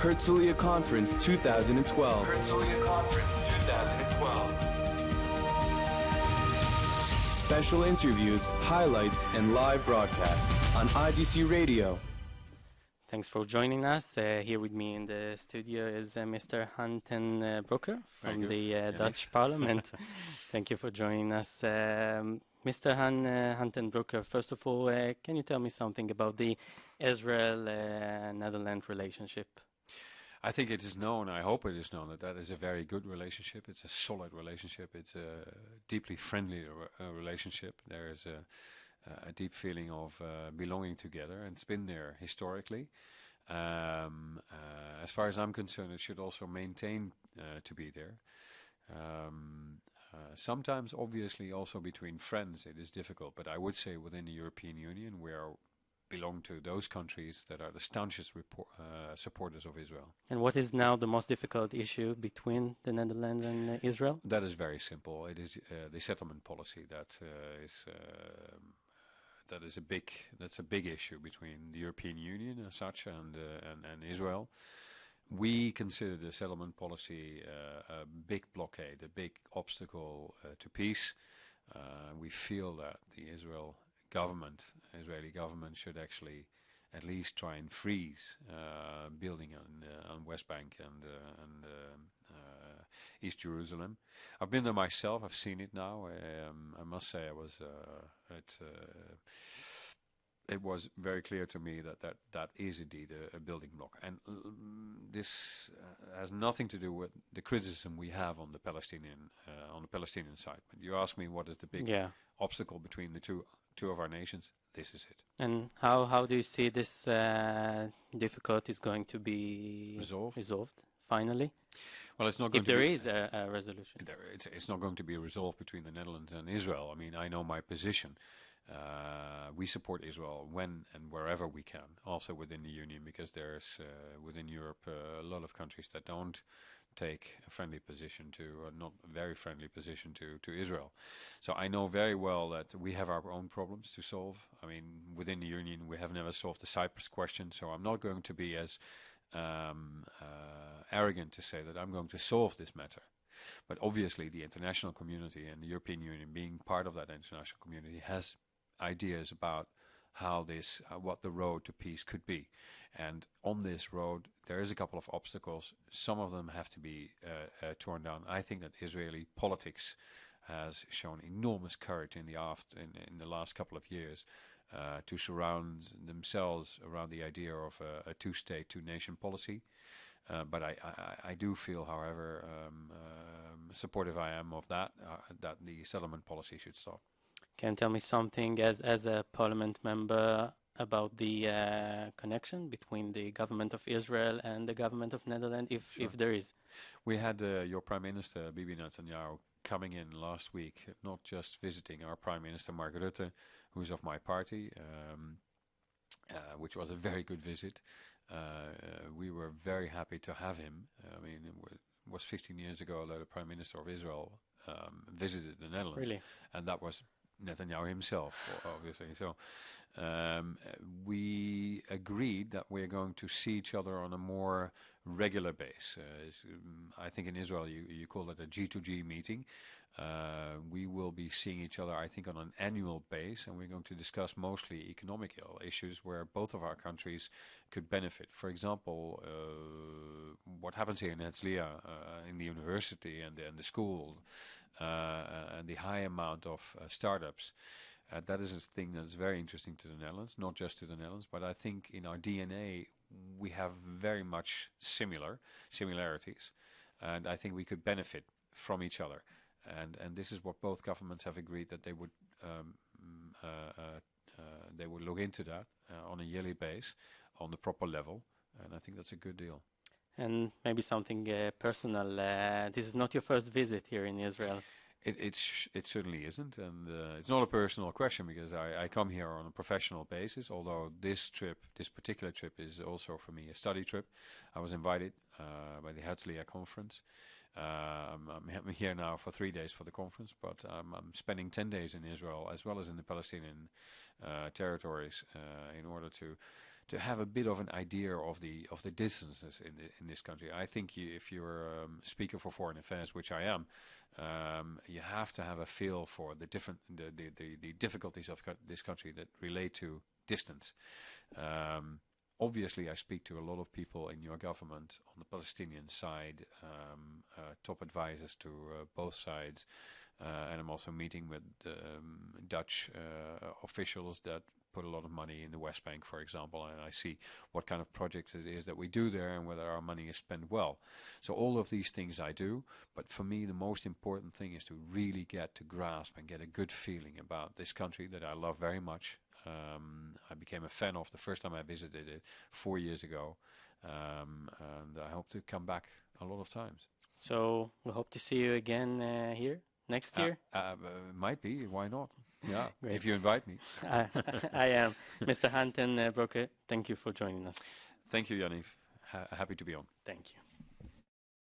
Herzliya Conference 2012. Herzliya Conference 2012. Special interviews, highlights, and live broadcasts on IDC Radio. Thanks for joining us. Here with me in the studio is Mr. Ten Broeke from the Dutch Parliament. Thank you for joining us. Mr. Ten Broeke, first of all, can you tell me something about the Israel-Netherlands relationship? I think it is known, I hope it is known, that is a very good relationship. It's a solid relationship. It's a deeply friendly relationship. There is a deep feeling of belonging together, and it's been there historically. As far as I'm concerned, it should also maintain to be there. Sometimes, obviously, also between friends it is difficult, but I would say within the European Union we belong to those countries that are the staunchest supporters of Israel. And what is now the most difficult issue between the Netherlands and Israel? That is very simple. It is the settlement policy that's a big issue between the European Union as such and Israel. We consider the settlement policy a big blockade, a big obstacle to peace. We feel that the Israeli government should actually at least try and freeze building on West Bank and East Jerusalem. I've been there myself. I've seen it now. I must say it was very clear to me that is indeed a building block. And this has nothing to do with the criticism we have on the Palestinian side. But you ask me what is the big obstacle between the two of our nations. This is it. And how do you see this difficulties going to be resolved finally? Well, it's not going if there is a resolution. It's not going to be resolved between the Netherlands and Israel. I mean, I know my position. We support Israel when and wherever we can, also within the Union, because there's within Europe a lot of countries that don't take a friendly position not a very friendly position to Israel. So I know very well that we have our own problems to solve. I mean, within the Union we have never solved the Cyprus question, so I'm not going to be as arrogant to say that I'm going to solve this matter. But obviously the international community and the European Union, being part of that international community, has ideas about what the road to peace could be. And on this road there is a couple of obstacles. Some of them have to be torn down. I think that Israeli politics has shown enormous courage in the last couple of years to surround themselves around the idea of a two-state, two-nation policy. But I do feel, however, supportive I am of that the settlement policy should stop. Can you tell me something as a parliament member about the connection between the government of Israel and the government of Netherlands, if there is? We had your Prime Minister, Bibi Netanyahu, coming in last week, not just visiting our Prime Minister, Mark Rutte, who's of my party, which was a very good visit. We were very happy to have him. I mean, it was 15 years ago that the Prime Minister of Israel visited the Netherlands. Really? And that was Netanyahu himself, obviously. So we agreed that we're going to see each other on a more regular basis. I think in Israel you call it a G2G meeting. We will be seeing each other, I think, on an annual basis, and we're going to discuss mostly economic issues where both of our countries could benefit. For example, what happens here in Herzliya, in the university and the school, and the high amount of startups. That is a thing that's very interesting to the Netherlands, not just to the Netherlands, but I think in our DNA we have very much similarities, and I think we could benefit from each other. And this is what both governments have agreed, that they would look into that on a yearly basis, on the proper level, and I think that's a good deal. And maybe something personal. This is not your first visit here in Israel. It certainly isn't, and it's not a personal question because I come here on a professional basis, although this particular trip is also for me a study trip. I was invited by the Herzliya Conference. I'm here now for 3 days for the conference, but I'm spending 10 days in Israel as well as in the Palestinian territories in order to to have a bit of an idea of the distances in this country. I think if you're speaker for foreign affairs, which I am, you have to have a feel for the difficulties of this country that relate to distance. Obviously, I speak to a lot of people in your government on the Palestinian side, top advisors to both sides, and I'm also meeting with Dutch officials that put a lot of money in the West Bank, for example, and I see what kind of projects it is that we do there and whether our money is spent well. So all of these things I do, but for me the most important thing is to really get to grasp and get a good feeling about this country that I love very much. I became a fan of the first time I visited it 4 years ago, and I hope to come back a lot of times. So we hope to see you again here next year. Might be, why not? Yeah, Great. if you invite me. I am. Mr. Ten Broeke, thank you for joining us. Thank you, Yaniv. Happy to be on. Thank you.